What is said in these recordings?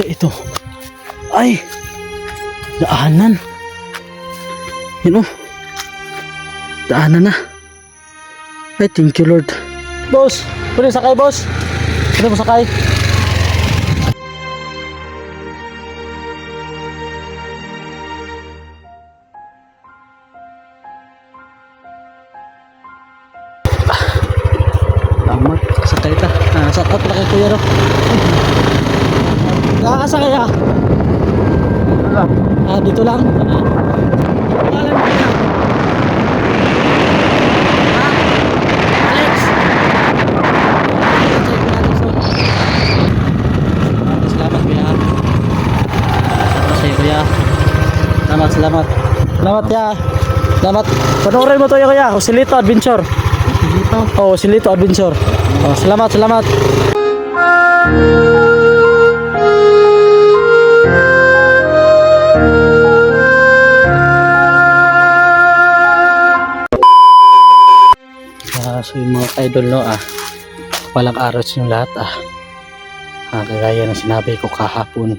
Ito. Ay! Daanan. Yun o. Daanan na. Ay, thank you Lord. Boss! Pwede sakay boss? Pwede mo sakay? Tama, sakay ta. Shout out pala kay Kuya Ro. Nakakasakay ah. Dito lang. Pangalan mo na. Alex. Salamat Kuya. Salamat sa'yo Kuya. Salamat. Salamat ya. Salamat. Panoorin mo to ya Kuya. Silito Adventure. Oh, Silito Adventure. Oh, salamat. So yung mga idol no palang araw sa yung lahat kagaya ng sinabi ko kahapon,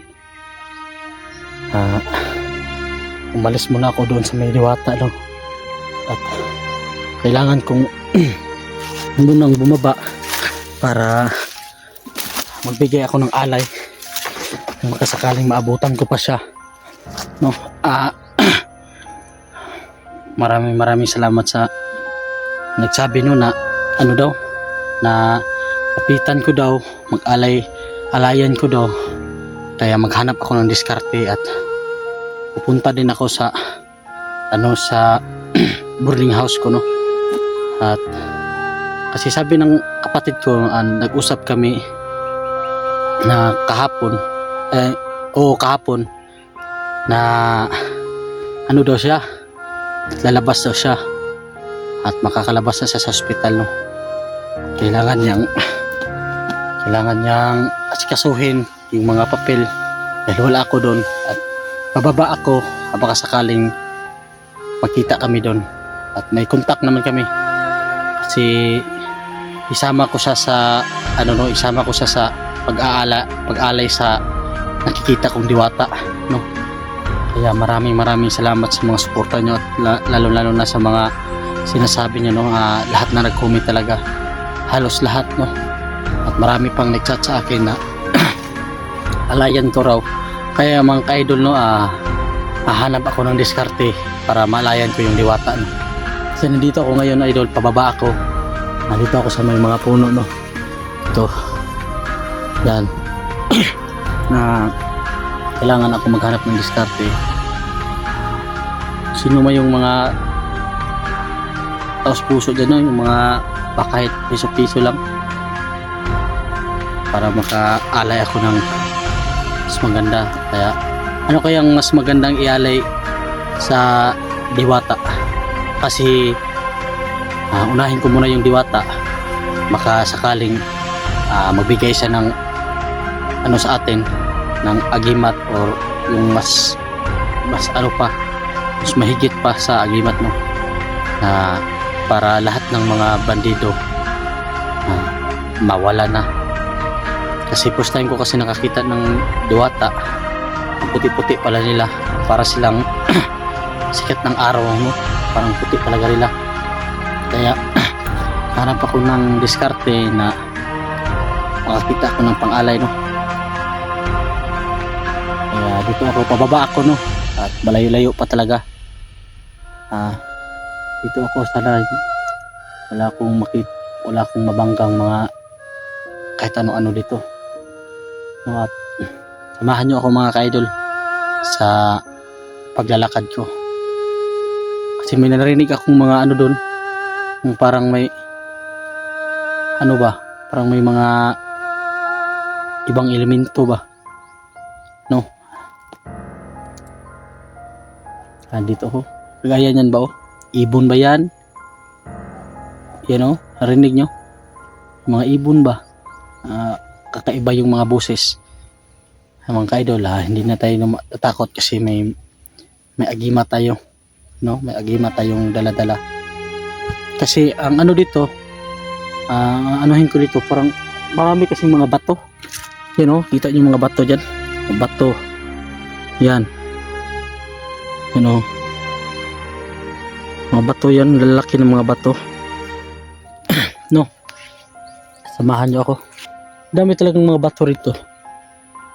umalis muna ako doon sa may Diwata no, at kailangan kong munang bumaba para magbigay ako ng alay kung makasakaling maabutan ko pa siya no. Maraming salamat sa nagsabi no na ano daw na kapitan ko daw alayan ko daw, kaya maghanap ako ng diskarte at pupunta din ako sa sa boarding house ko no. At kasi sabi ng kapatid ko nag-usap kami na kahapon na ano daw siya, lalabas daw siya at makakalabas na siya sa hospital no. Kailangan niyang asikasuhin yung mga papel dahil wala ako doon, at bababa ako baka sakaling magkita kami doon, at may contact naman kami kasi isama ko siya sa pag-aalay sa nakikita kong Diwata no. Kaya maraming salamat sa mga suporta nyo, at lalo na sa mga sinasabi niyo no, lahat na nag-comment talaga, halos lahat no, at marami pang nag-chat sa akin na alayan ko raw. Kaya mga ka-idol no, hahanap ako ng diskarte para malayan ko yung Diwata no. Kasi nandito ako ngayon idol, pababa ako, nandito ako sa may mga puno no, ito yan na kailangan ako maghanap ng diskarte. Sino man yung mga taos puso dyan no, yung mga kahit piso lang para makaalay ako ng mas maganda. Kaya ano kayang mas magandang ialay sa Diwata, kasi unahin ko muna yung Diwata, makasakaling magbigay siya ng sa atin ng agimat or yung mas mas mahigit pa sa agimat no, para lahat ng mga bandido mawala na. Kasi first time ko kasi nakakita ng Diwata, ang puti-puti pala nila, para silang sikat ng araw no, parang puti talaga nila. Kaya hanap ako ng diskarte na makakita ako ng pangalay no. Kaya dito ako, pababa ako no, at malayo-layo pa talaga. Dito ako, sana wala akong mabanggang mga kahit ano-ano dito no. At samahan nyo ako mga ka-idol sa paglalakad ko, kasi may narinig akong mga ano doon, yung parang may parang may mga ibang elemento ba no. Dito ako, kagaya nyan ba ibon ba yan? Yan o, narinig nyo? Mga ibon ba? Kakaiba yung mga boses. Mga ka-idol hindi na tayo natatakot kasi may agima tayo no, may agima tayong dala-dala. Kasi ang ano dito, anuhin ko dito, parang marami kasing mga bato. Yan o, kita nyo mga bato dyan. bato. Yan. Ano? Mga bato yan, lalaki ng mga bato. No. Samahan niyo ako. Dami talagang mga bato rito.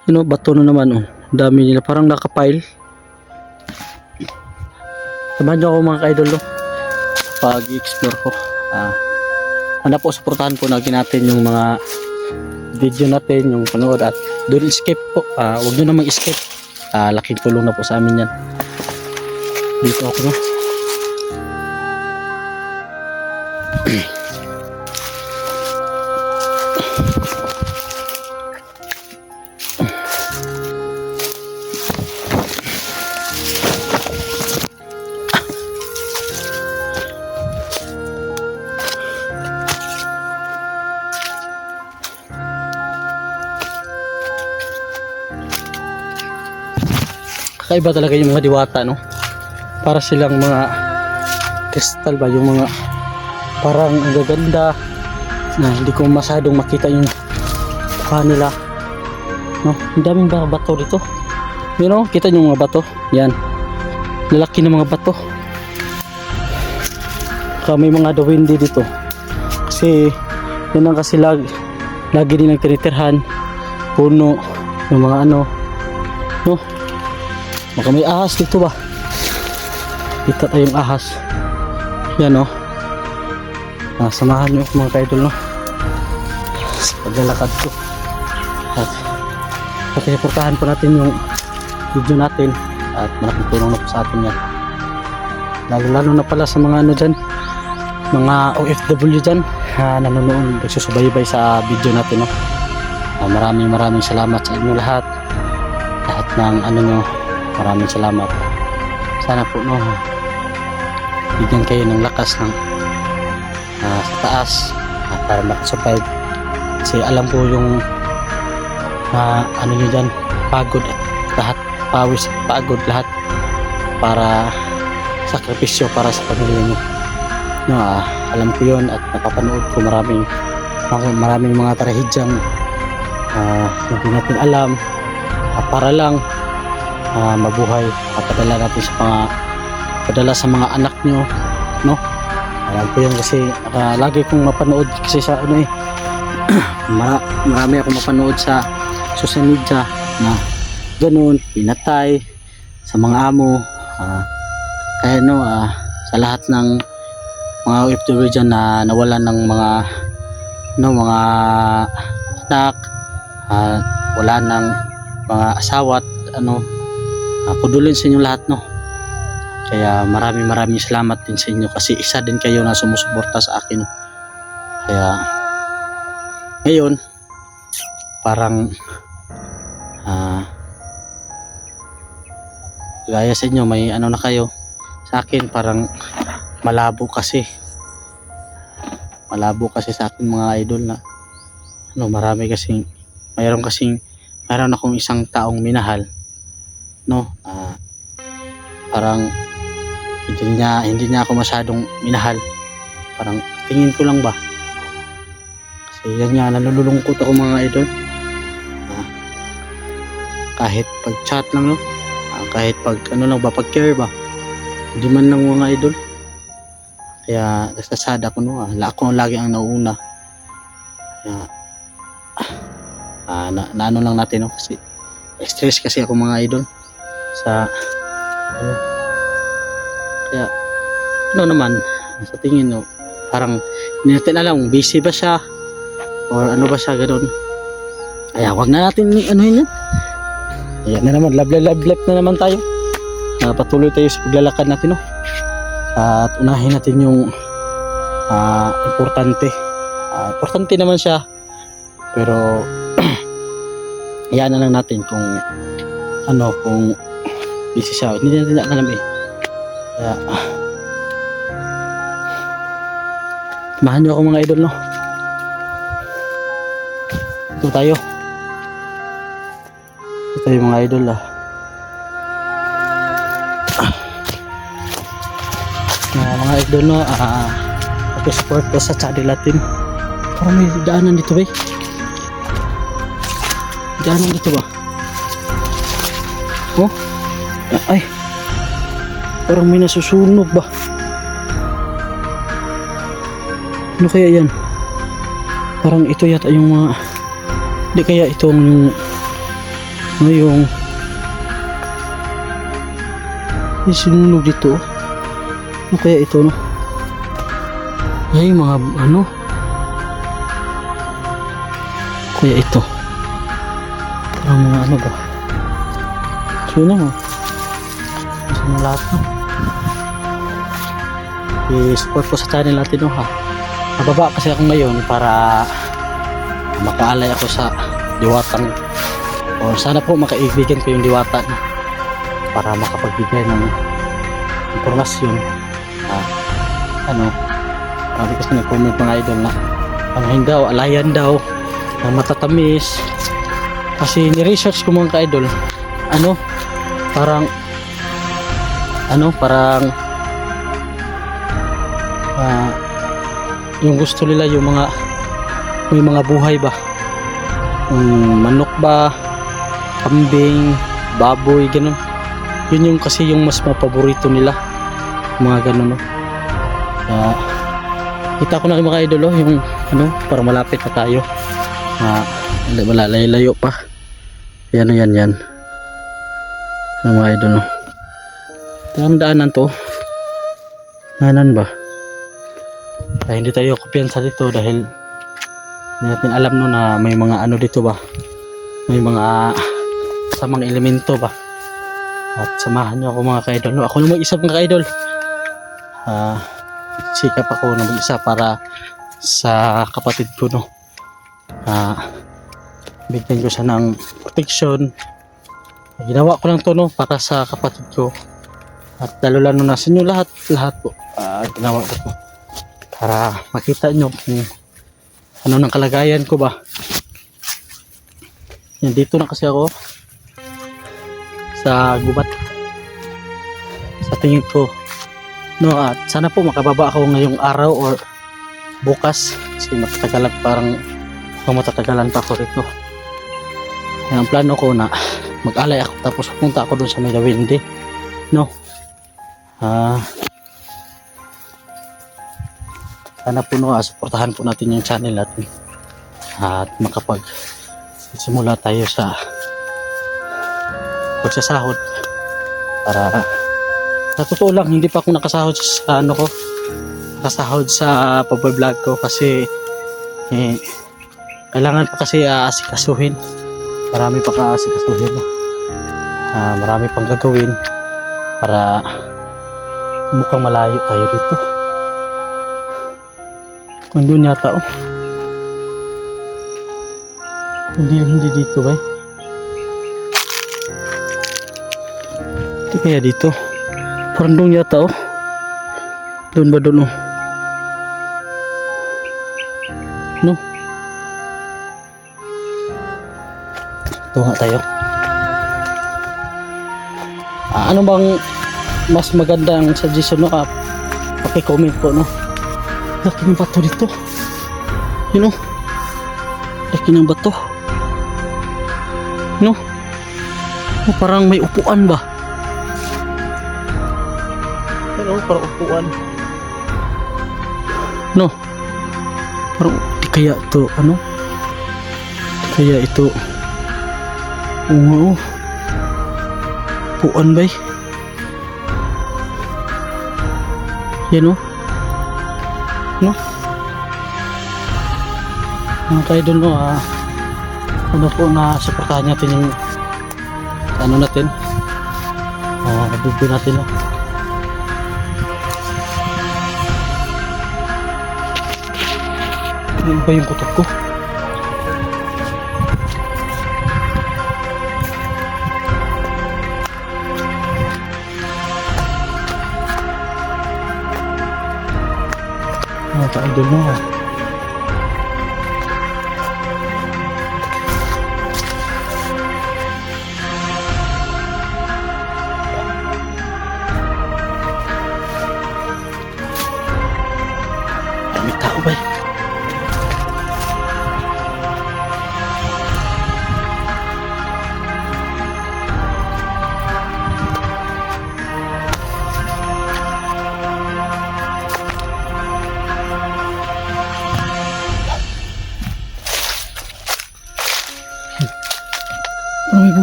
Bato na naman oh. Dami nila parang nakapile. Samahan niyo ako mga ka-idol no. Pag-explore ko. Hanap po, suportahan po natin yung mga video natin, yung panood at don't escape po. Huwag nyo namang escape. Laking tulong na po sa amin yan. Dito ako no. Kakaiba talaga yung mga diwata no. Para silang mga kristal ba, yung mga parang ang gaganda na hindi ko masyadong makita yung mukha nila no. Ang daming bato dito. Kita nyo mga bato. Yan, lalaki ng mga bato. May mga dawindi dito kasi yun lang kasi lagi din nagtinitirhan puno yung mga no. Baka may ahas dito ba? Kita tayong ahas. Yan o. Samahan nyo mga ka-idol no. Sa paglalakad ko. At pagkakipurtahan po natin yung video natin. At malaking tulong na po sa atin yan. Lalo na pala sa mga dyan. Mga OFW dyan. Nanonood, nagsusubaybay sa video natin no. Maraming salamat sa inyo lahat. Lahat ng nyo. Maraming salamat. Sana po no, bigyan kayo ng lakas ng sa taas para makasurvive. Kasi alam ko yung nyo dyan, pagod at lahat, pawis, pagod lahat para sakripisyo para sa pamilya nyo. Alam ko yun at napapanood ko maraming mga trahedyang hindi natin alam para lang mabuhay, padala sa mga anak nyo no. Alam ko yun kasi lagi kong mapanood kasi sa marami akong mapanood sa social media na ganun, pinatay sa mga amo. Kaya sa lahat ng mga OFW dyan na nawalan ng mga anak, wala ng mga asawa at kuduloy sa inyo lahat no. Kaya maraming salamat din sa inyo kasi isa din kayo na sumusuporta sa akin. Kaya ngayon parang gaya sa inyo may na kayo, sa akin parang malabo kasi sa akin mga idol na mayroon akong isang taong minahal no. Parang hindi niya ako masyadong minahal, parang tingin ko lang ba kasi yan nga, nalulungkot ako mga idol. Kahit pag chat lang no, kahit pag lang ba, pag care ba, hindi man lang mga idol. Kaya nasasad ako no, ako lagi ang nauuna. Kaya naano lang natin no, kasi stress kasi ako mga idol sa kaya naman sa tingin no, parang hindi natin alam kung busy ba siya or ano ba siya ganoon. Kaya wag na natin yan. Ayan na naman, love life na naman tayo. Patuloy tayo sa paglalakad natin no. At unahin natin yung importante naman siya, pero iyan na lang natin kung busy siya, hindi natin alam kaya samahan nyo ako mga idol no. Ito tayo mga idol mga idol no. Support ko sa channel natin. Parang may daanan dito ba? Daanan dito ba? Oh, ay, parang may nasusunog ba? Ano kaya yan? Parang ito yata yung mga, di kaya itong yung, ano yung sinunog dito. Ano kaya ito, no? Ay, mga ano? Kaya ito. Parang mga ano ba? So yun na, kasi na lahat, no? I-support ko sa channel natin, no, ha? Nababa kasi ako ngayon para makaalay ako sa diwatang, o sana po makaibigan ko yung diwata, no? Para makapagbigay ng impormasyon. Ano, marami kasi nag-comment mga idol na panahin daw, alayan daw na matatamis. Kasi ni-research ko mga ka-idol, ano, parang yung gusto nila yung mga may mga buhay ba, yung manok ba, kambing, baboy, ganun. Yun yung kasi yung mas mapaborito nila, mga ganun, no? Kita ko na mga idol, yung ano, para malapit na tayo, malalayo pa. Yan mga idol, no? Ang daanan to, daanan ba? Hindi tayo kumpiyansa dito dahil hindi natin alam, no, na may mga ano dito ba, may mga samang elemento ba. At samahan nyo ako mga ka-idol, no? Ako yung mag-isa mga ka-idol, sikap ako na mag-isa para sa kapatid ko, no? Bigyan ko siya ng protection. Ginawa ko lang to, no, para sa kapatid ko, at lalo na sa inyo lahat po. Ginawa ko to para makita nyo kung ano ng kalagayan ko ba. Yan, dito na kasi ako sa gubat sa tingin ko, no? At sana po makababa ako ngayong araw or bukas kasi matatagalan, parang matatagalan pa ako rito. Yan ang plano ko, na mag-alay ako tapos punta ako dun sa may Lawindi, no? Sana po, no, suportahan po natin yung channel natin at simula tayo sa pagsasahod. Para sa totoo lang, hindi pa ako nakasahod sa ano ko, nakasahod sa pag-vlog ko kasi kailangan pa kasi asikasuhin. Marami pa ka-asikasuhin, marami pang gagawin para mukhang malayo tayo dito. Kung doon yata, hindi dito ba? Hindi kaya dito, parang doon yata, doon ba doon, no? Ito nga tayo. Ano bang mas magandang suggestion, no? Paki-comment po, no? Laki ng bato dito, you know, laki ng bato, no? Parang may upuan ba, pero parang upuan, no? Parang di kaya to, ano, di kaya ito, upuan ba, yan, no? No? Mga ka-idol, no, ano po, na suportahan natin yung ano natin, video natin, no? Ano ba yung kutok ko? Mga ka-idol, no, may tao ba?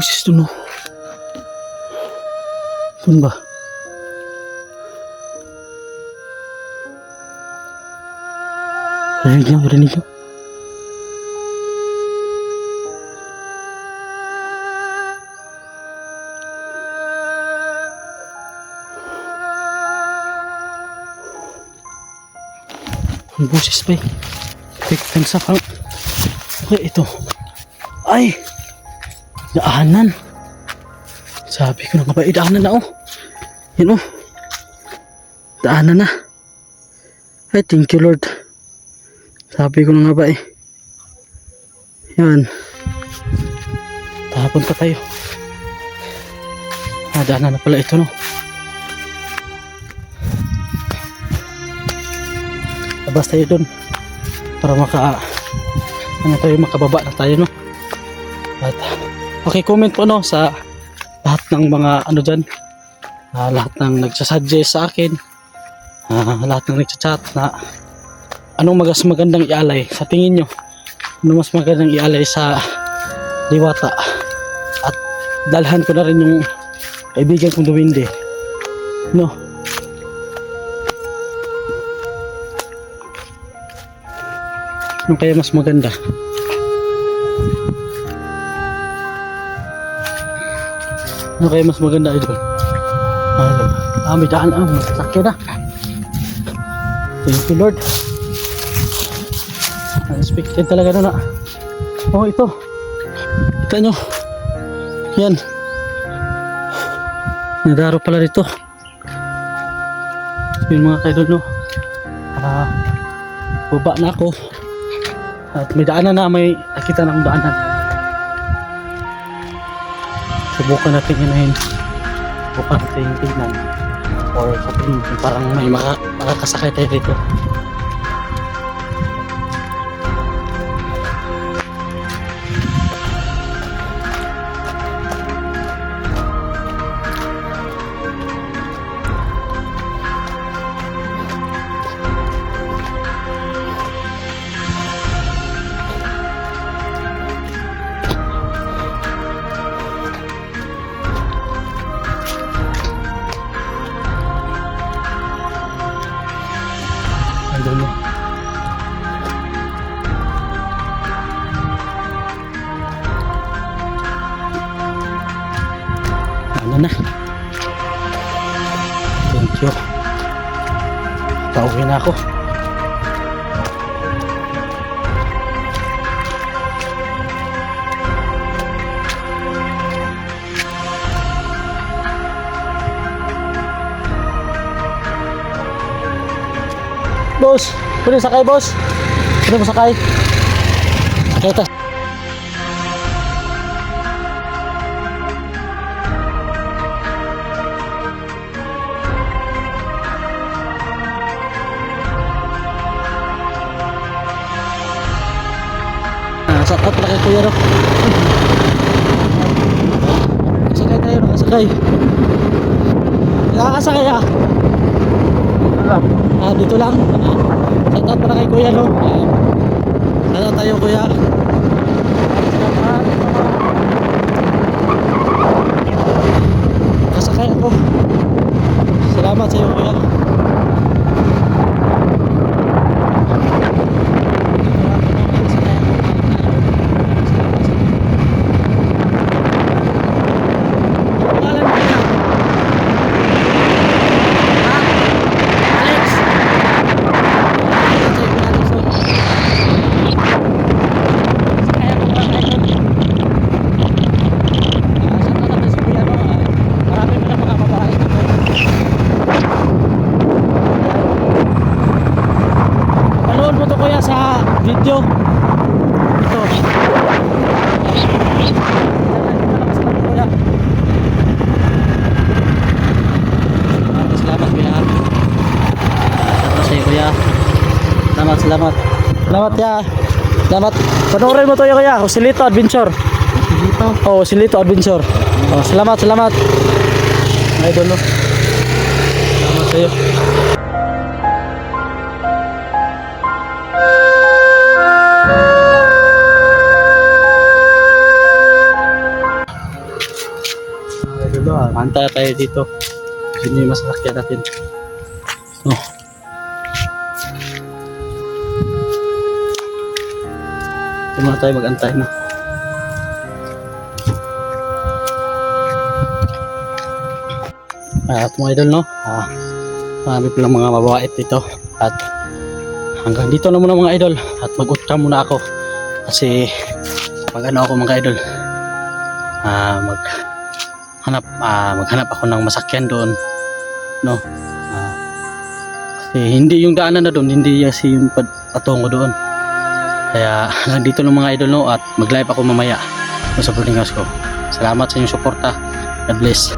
boses dun, oh. Dun ba? Rinig nyo, rinig nyo. Ang boses pa eh. Tek sa pang. Okay, ito. Ay! Daanan. Sabi ko na nga ba, daanan na oh. Yan oh. Daanan na. Ay, thank you Lord. Sabi ko na nga ba eh. Yan. Tapon pa tayo. Daanan na pala ito no. Labas tayo dun. Para makababa na tayo no. At okay, comment po no sa lahat ng mga ano dyan, lahat ng nagsasuggest sa akin, lahat ng nagchat na anong mas magandang ialay sa tingin nyo, ano mas magandang ialay sa Diwata. At dalhan ko na rin yung kaibigan kong Duwende no. Ano kaya mas maganda? Ano kaya mas maganda idol? May daan masasakyan na. Thank you Lord. Unexpected talaga na. Oh, ito. Kita nyo. Yan. Nadaro pala dito. Yung mga kaidol no. Baba na ako. At may daanan na, may nakita na akong daanan. Subukan natin yun. Subukan natin tignan. Or sa tingin, parang may makakasakay tayo dito. Dulu. Ano na? Thank you. Pauwi na ako. Boss, pwede sakay boss? Pwede mo sakay? Sakay ta. Sakot na kay kuya no? Sakay tayo, nakasakay. Nakakasakay ah. Dito lang. Shoutout para kay kuya no. Shoutout tayo kuya. Kasakay ako. Salamat sa iyo kuya. Video ito salamat kuya, salamat sa iyo kuya, salamat ya, salamat. Panoorin mo to ya kuya, Joselito Adventure. Joselito Adventure. Salamat idol no. Salamat sa iyo. idol, antay tayo dito. Sino yung masasakyan natin? Oh. Ito muna tayo mag-antay na. At mga idol, no? Marami palang mga mababait dito. At hanggang dito na muna mga idol. At mag-utram muna ako. Kasi mag-ano ako mga idol. Maghanap ako ng masakyan doon, no? Kasi hindi yung daanan na doon, hindi kasi yung patungo doon. Kaya hanggang dito ng mga idol, no? At mag-live ako mamaya sa boarding house ko. Salamat sa inyong suporta. God bless.